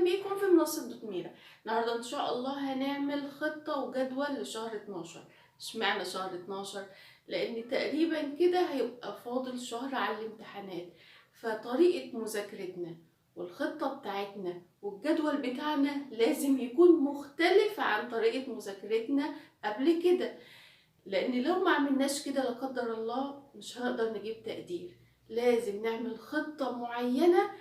بيكم في منصة دوت ميرا. النهارده ان شاء الله هنعمل خطة وجدول لشهر 12. اشمعنى شهر 12؟ لان تقريبا كده هيبقى فاضل شهر على الامتحانات، فطريقة مذاكرتنا والخطة بتاعتنا والجدول بتاعنا لازم يكون مختلف عن طريقة مذاكرتنا قبل كده، لان لو ما عملناش كده لا قدر الله مش هنقدر نجيب تقدير. لازم نعمل خطة معينة.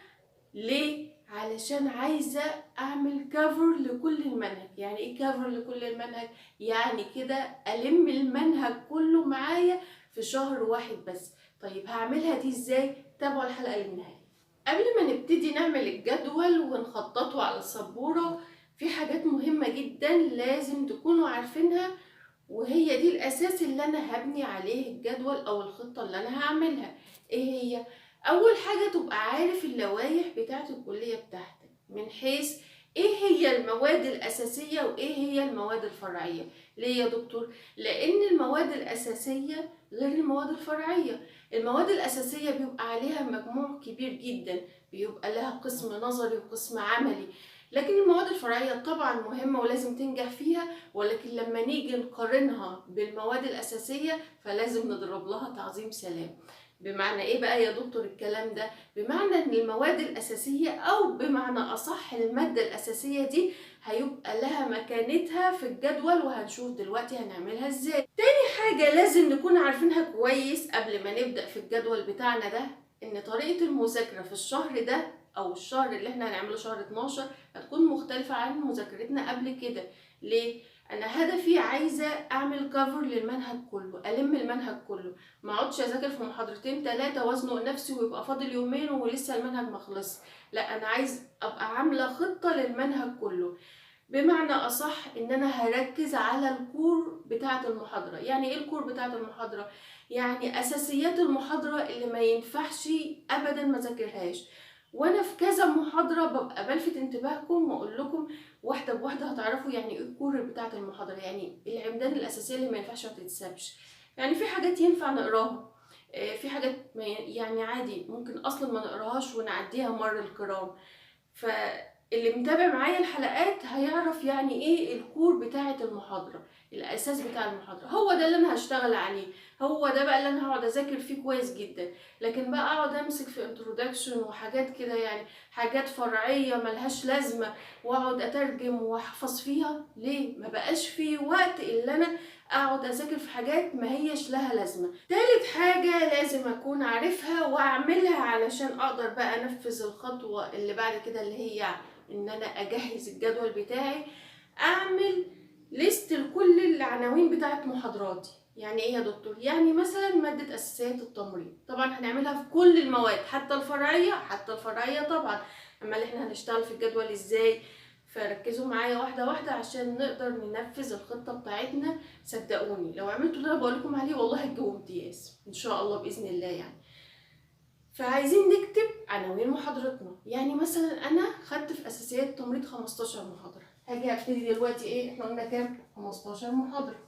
ليه؟ علشان عايزة اعمل كفر لكل المنهج. يعني ايه كفر لكل المنهج؟ يعني كده الم المنهج كله معايا في شهر واحد بس. طيب هعملها دي ازاي؟ تابعوا الحلقة للنهاية. قبل ما نبتدي نعمل الجدول ونخططه على السبورة، في حاجات مهمة جدا لازم تكونوا عارفينها، وهي دي الاساس اللي انا هبني عليه الجدول او الخطة اللي انا هعملها. ايه هي؟ اول حاجة تبقى عارف اللوائح بتاعت الكلية بتاعتك، من حيث ايه هي المواد الاساسية وايه هي المواد الفرعية. ليه يا دكتور؟ لان المواد الاساسية غير المواد الفرعية. المواد الاساسية بيبقى عليها مجموع كبير جدا، بيبقى لها قسم نظري وقسم عملي، لكن المواد الفرعية طبعا مهمة ولازم تنجح فيها، ولكن لما نيجي نقارنها بالمواد الأساسية فلازم نضرب لها تعظيم سلام. بمعنى ايه بقى يا دكتور الكلام ده؟ بمعنى ان المواد الأساسية، او بمعنى اصح المادة الأساسية دي هيبقى لها مكانتها في الجدول، وهنشوف دلوقتي هنعملها ازاي. تاني حاجة لازم نكون عارفينها كويس قبل ما نبدأ في الجدول بتاعنا ده، ان طريقة المذاكرة في الشهر ده او الشهر اللي احنا هنعمله شهر 12 هتكون مختلفة عن مذاكرتنا قبل كده. ليه؟ انا هدفي عايزه اعمل كفر للمنهج كله، الم المنهج كله، ما اقعدش اذاكر في محاضرتين ثلاثه وازنق نفسي ويبقى فاضل يومين ولسه المنهج ما خلص. لا، انا عايز ابقى عامله خطه للمنهج كله. بمعنى اصح ان انا هركز على الكور بتاعه المحاضره. يعني ايه الكور بتاعه المحاضره؟ يعني اساسيات المحاضره اللي ما ينفعش ابدا ما ذاكرهاش. وانا في كذا محاضره ببقى بلفت انتباهكم واقول لكم واحده بواحده هتعرفوا يعني ايه الكور بتاعه المحاضره، يعني العمدان الاساسيه اللي ما ينفعش ما تتسابش. يعني في حاجات ينفع نقراها، في حاجات يعني عادي ممكن اصلا ما نقراهاش ونعديها مر الكرام. فاللي متابع معايا الحلقات هيعرف يعني ايه الكور بتاعه المحاضره، الاساس بتاع المحاضره. هو ده اللي انا هشتغل عليه، هو ده بقى اللي انا هقعد اذاكر فيه كويس جدا. لكن بقى اقعد امسك في انترودكشن وحاجات كده، يعني حاجات فرعيه ملهاش لازمه، واقعد اترجم واحفظ فيها، ليه؟ ما بقاش في وقت الا انا اقعد اذاكر في حاجات ما هيش لها لازمه. تالت حاجه لازم اكون عارفها واعملها علشان اقدر بقى انفذ الخطوه اللي بعد كده، اللي هي ان انا اجهز الجدول بتاعي، اعمل ليست لكل العناوين بتاعت محاضراتي. يعني ايه يا دكتور؟ يعني مثلا ماده اساسيات التمريض طبعا هنعملها في كل المواد، حتى الفرعيه، حتى الفرعيه طبعا. اما اللي احنا هنشتغل في الجدول ازاي؟ فركزوا معايا واحده واحده عشان نقدر ننفذ الخطه بتاعتنا. صدقوني لو عملتوا اللي انا بقول لكم عليه والله هتجيبوا امتياز ان شاء الله باذن الله يعني. فعايزين نكتب عناوين محاضرتنا. يعني مثلا انا خدت في اساسيات التمريض 15 محاضره، هاجي ابتدي دلوقتي ايه؟ احنا قلنا كام؟ 15 محاضره.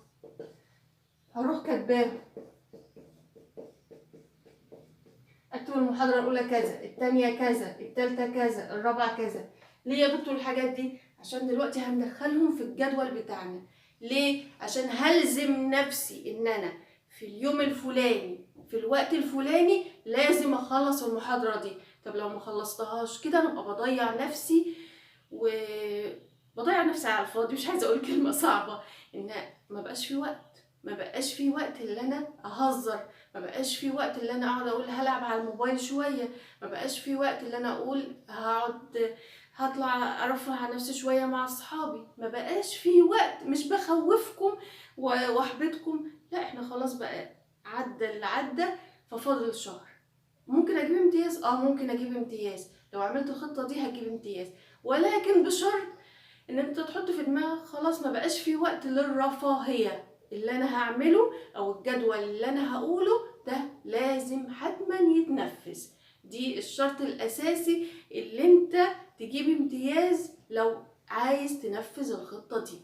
هروح كاتباهم، اكتب المحاضره الاولى كذا، الثانيه كذا، الثالثه كذا، الرابعه كذا. ليه يا دكتور الحاجات دي؟ عشان دلوقتي هندخلهم في الجدول بتاعنا. ليه؟ عشان هلزم نفسي ان انا في اليوم الفلاني في الوقت الفلاني لازم اخلص المحاضره دي. طب لو ما خلصتهاش كده انا ابقى بضيع نفسي، وبضيع نفسي على الفاضي. مش عايزه اقول كلمه صعبه، ان ما بقاش في وقت، ما بقاش في وقت اللي انا اهزر، ما بقاش في وقت اللي انا اقعد اقول هلعب على الموبايل شويه، ما بقاش في وقت اللي انا اقول هطلع ارفه عن نفسي شويه مع اصحابي. ما بقاش في وقت. مش بخوفكم واحبطكم، لا، احنا خلاص بقى عدى اللي عدى، ففاضل شهر. ممكن اجيب امتياز، ممكن اجيب امتياز لو عملت الخطه دي هجيب امتياز، ولكن بشرط ان انت تحط في دماغك خلاص ما بقاش في وقت للرفاهيه. اللي انا هعمله او الجدول اللي انا هقوله ده لازم حتما يتنفذ. دي الشرط الاساسي اللي انت تجيب امتياز لو عايز تنفذ الخطة دي.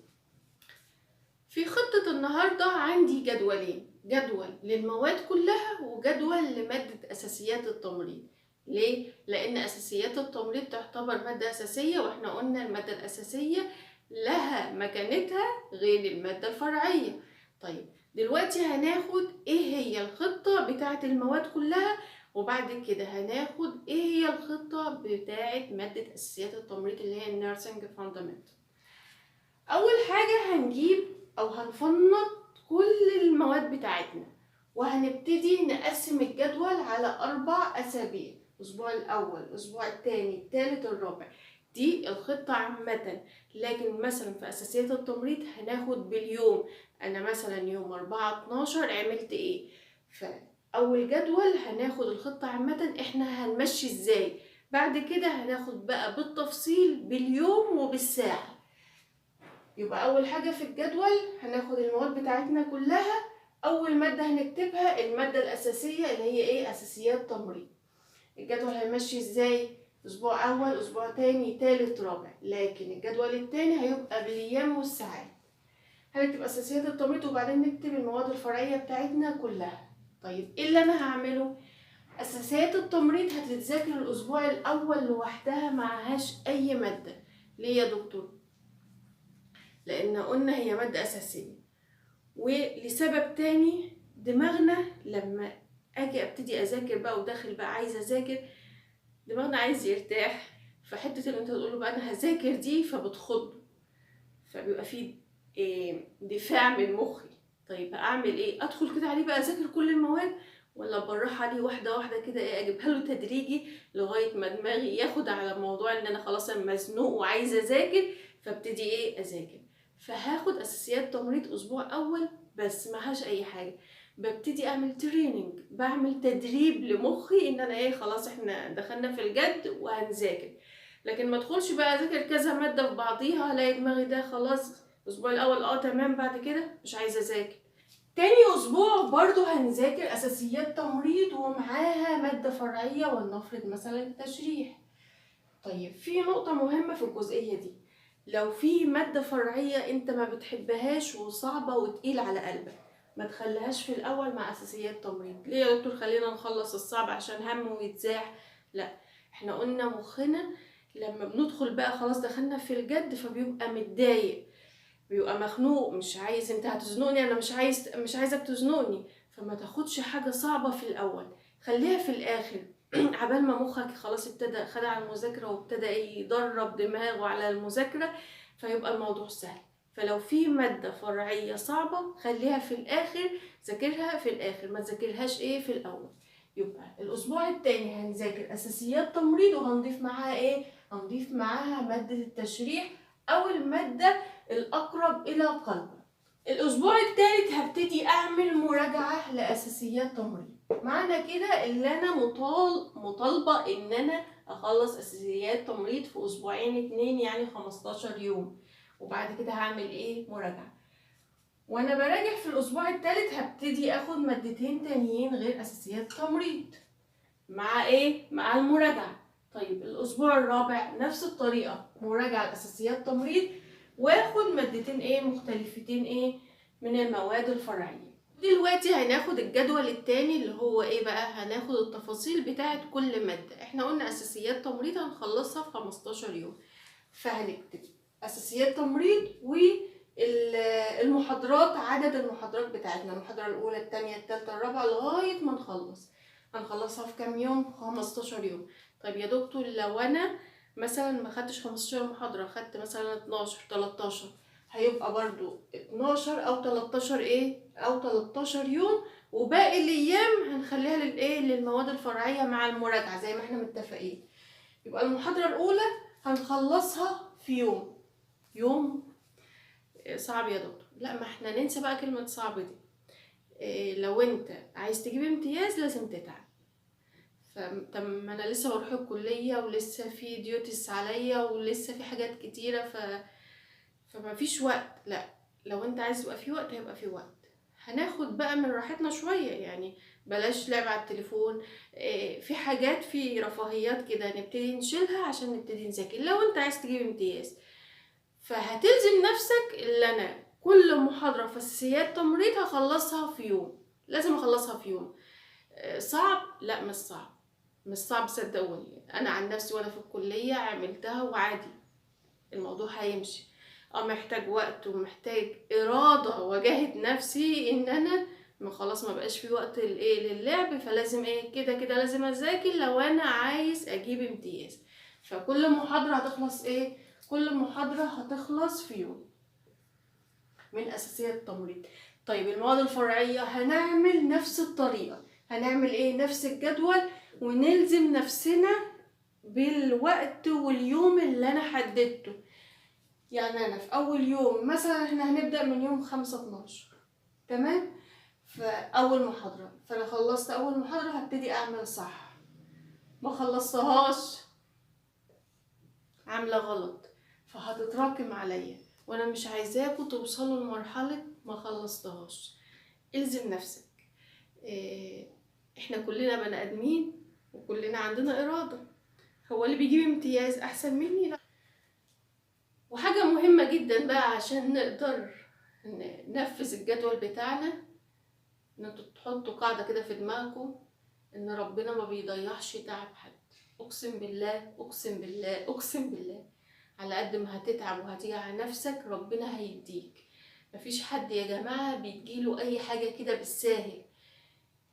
في خطة النهاردة عندي جدولين، جدول للمواد كلها وجدول لمادة اساسيات التمريض. ليه؟ لأن أساسيات التمريض تعتبر مادة أساسية، وإحنا قلنا المادة الأساسية لها مكانتها غير المادة الفرعية. طيب دلوقتي هناخد إيه هي الخطة بتاعة المواد كلها، وبعد كده هناخد إيه هي الخطة بتاعة مادة أساسيات التمريض اللي هي النيرسينج فاندامنت. أول حاجة هنجيب أو هنفنط كل المواد بتاعتنا، وهنبتدي نقسم الجدول على 4 أسابيع: الأسبوع الأول، الأسبوع الثاني، الثالث، الرابع. دي الخطة عامة. لكن مثلا في أساسيات التمريض هناخد باليوم. أنا مثلا يوم 4/12 عملت إيه. فأول جدول هناخد الخطة عامة إحنا هنمشي إزاي. بعد كده هناخد بقى بالتفصيل باليوم وبالساعة. يبقى أول حاجة في الجدول هناخد المواد بتاعتنا كلها. أول مادة هنكتبها المادة الأساسية اللي هي إيه؟ أساسيات تمريض. الجدول هيمشي إزاي؟ أسبوع أول، أسبوع تاني، تالت، رابع. لكن الجدول التاني هيبقى بالأيام والساعات. هنكتب أساسيات التمريض وبعدين نكتب المواد الفرعية بتاعتنا كلها. طيب إيه اللي أنا هعمله؟ أساسيات التمريض هتتذاكر الأسبوع الأول لوحدها، معهاش أي مادة. ليه يا دكتور؟ لأن قلنا هي مادة أساسية. ولسبب تاني، دماغنا لما اجي ابتدي اذاكر بقى وداخل بقى عايزه اذاكر، دماغنا عايز يرتاح. فحته ان انت تقول له بقى انا هذاكر دي فبتخض، فبيبقى فيه دفاع من مخي. طيب اعمل ايه؟ ادخل كده عليه بقى اذاكر كل المواد، ولا بالراحه عليه واحده واحده كده، اجيبها له تدريجي لغايه ما دماغي ياخد على موضوع ان انا خلاص انا مزنوق وعايزه اذاكر، فابتدي اذاكر. فهاخد اساسيات تمريض اسبوع اول بس معهاش اي حاجه. ببتدي اعمل تريننج، بعمل تدريب لمخي ان انا خلاص احنا دخلنا في الجد وهنذاكر. لكن ما ادخلش بقى اذاكر كذا ماده في بعضيها، الاقي دماغي ده خلاص الاسبوع الاول تمام، بعد كده مش عايزه اذاكر. تاني اسبوع برضو هنذاكر اساسيات تمريض ومعاها ماده فرعيه، ولنفرض مثلا التشريح. طيب في نقطه مهمه في الجزئيه دي، لو في ماده فرعيه انت ما بتحبهاش وصعبه وتقيل على قلبك، ما تخليهاش في الاول مع اساسيات تمريض. ليه يا دكتور خلينا نخلص الصعب عشان هم ويتزاح؟ لا، احنا قلنا مخنا لما بندخل بقى خلاص دخلنا في الجد فبيبقى متضايق، بيبقى مخنوق، مش عايز، انت هتزنقني، انا مش عايزك تزنقني. فما تاخدش حاجه صعبه في الاول، خليها في الاخر. عبال ما مخك خلاص ابتدى خد على المذاكره وابتدى يدرب دماغه على المذاكره، فيبقى الموضوع سهل. فلو في ماده فرعيه صعبه خليها في الاخر، ذاكرها في الاخر، ما تذاكرهاش في الاول. يبقى الاسبوع التاني هنذاكر اساسيات تمريض، وهنضيف معاها هنضيف معاها ماده التشريح او الماده الأقرب إلى قلبك. الأسبوع الثالث هبتدي أعمل مراجعة لأساسيات تمريض. معنى كده إن أنا مطالبة إن أنا أخلص أساسيات تمريض في أسبوعين 2، يعني 15 يوم. وبعد كده هعمل مراجعة. وأنا براجع في الأسبوع الثالث هبتدي أخد مادتين تانيين غير أساسيات تمريض مع مع المراجعة. طيب الأسبوع الرابع نفس الطريقة، مراجعة لأساسيات تمريض، واخد مادتين مختلفتين من المواد الفرعية. دلوقتي هناخد الجدول التاني اللي هو بقى، هناخد التفاصيل بتاعت كل مادة. احنا قلنا أساسيات تمريض هنخلصها في 15 يوم، فهنكتب أساسيات تمريض والمحاضرات، عدد المحاضرات بتاعتنا، المحاضرة الأولى، التانية، التالتة، الرابعة، لغاية ما هنخلصها في كام يوم؟ 15 يوم. طيب يا دكتور لو أنا مثلا ما خدتش 15 محاضرة، خدت مثلا 12 13، هيبقى برضو 12 او 13 او 13 يوم، وباقي الايام هنخليها للمواد الفرعية مع المراجعة زي ما احنا متفقين. يبقى المحاضرة الاولى هنخلصها في يوم صعب يا دكتور. لا، ما احنا ننسى بقى كلمة صعب دي. لو انت عايز تجيب امتياز لازم تتعب. طب ما انا لسه بروح الكليه ولسه في ديوتيز عليا ولسه في حاجات كتيره، فما فيش وقت. لا، لو انت عايز يبقى في وقت هيبقى في وقت. هناخد بقى من راحتنا شويه، يعني بلاش لعب على التليفون. في حاجات، في رفاهيات كده نبتدي نشيلها عشان نبتدي نذاكر. لو انت عايز تجيب امتياز فهتلزم نفسك اللي انا كل محاضره في اساسيات تمريض هخلصها في يوم، لازم اخلصها في يوم. صعب؟ لا مش صعب. مش صعب صدقوني، انا عن نفسي وانا في الكلية عملتها وعادي الموضوع هيمشي. محتاج وقت ومحتاج إرادة واجاهد نفسي ان انا خلاص ما بقاش في وقت للعب، فلازم كده كده لازم اذاكر لو انا عايز اجيب امتياز. فكل محاضرة هتخلص كل محاضرة هتخلص في يوم من اساسيات التمريض. طيب المواد الفرعية هنعمل نفس الطريقة، هنعمل نفس الجدول، ونلزم نفسنا بالوقت واليوم اللي انا حددته. يعني انا في اول يوم مثلا احنا هنبدأ من يوم 5/12، تمام؟ فاول محاضرة، فانا خلصت اول محاضرة هبتدي اعمل صح، ما خلصتهاش عاملة غلط فهتتراكم عليا، وانا مش عايزاكم توصلوا لمرحلة ما خلصتهاش. الزم نفسك. احنا كلنا بني ادمين وكلنا عندنا ارادة. هو اللي بيجيب امتياز احسن مني؟ لا. وحاجة مهمة جدا بقى عشان نقدر ننفذ الجدول بتاعنا، ان انتوا تحطوا قاعدة كده في دماغكم ان ربنا ما بيضيعش تعب حد. اقسم بالله اقسم بالله اقسم بالله، على قد ما هتتعب وهتيجي على نفسك ربنا هيديك. مفيش حد يا جماعة بيجيله اي حاجة كده بالساهل.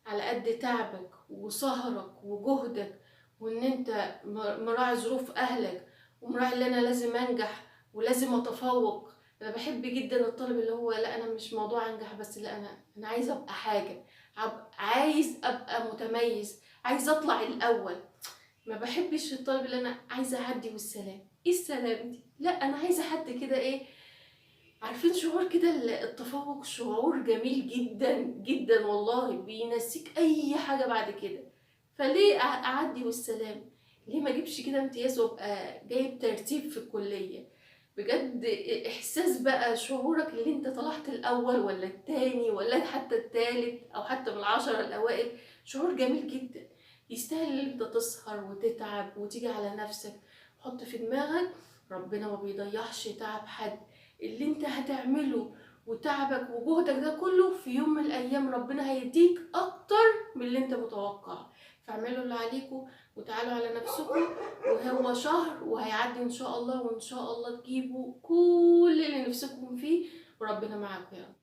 على قد تعبك وسهرك وجهدك، وان انت مراعي ظروف اهلك، ومراعي ان انا لازم انجح ولازم اتفوق. انا بحب جدا الطالب اللي هو لا انا مش موضوع انجح بس، لا انا عايزه ابقى حاجه، عايز ابقى متميز، عايز اطلع الاول. ما بحبش الطالب اللي انا عايزه اعدي والسلام. ايه السلام دي؟ لا انا عايزه حد كده عارفين شعور كده التفوق شعور جميل جدا جدا والله، بينسيك اي حاجة بعد كده. فليه اعدي والسلام؟ ليه ما اجيبش كده امتياز وابقى جايب ترتيب في الكلية؟ بجد احساس بقى شعورك اللي انت طلعت الاول ولا التاني ولا حتى التالت او حتى من ال10 الاوائل، شعور جميل جدا. يستاهل ان انت تسهر وتتعب وتيجي على نفسك. حط في دماغك ربنا ما بيضيعش تعب حد. اللي انت هتعمله وتعبك وجهدك ده كله في يوم من الايام ربنا هيديك اكتر من اللي انت متوقع. فاعملوا اللي عليكم وتعالوا على نفسكم، وهو شهر وهيعدي ان شاء الله، وان شاء الله تجيبوا كل اللي نفسكم فيه، وربنا معاكم يا رب.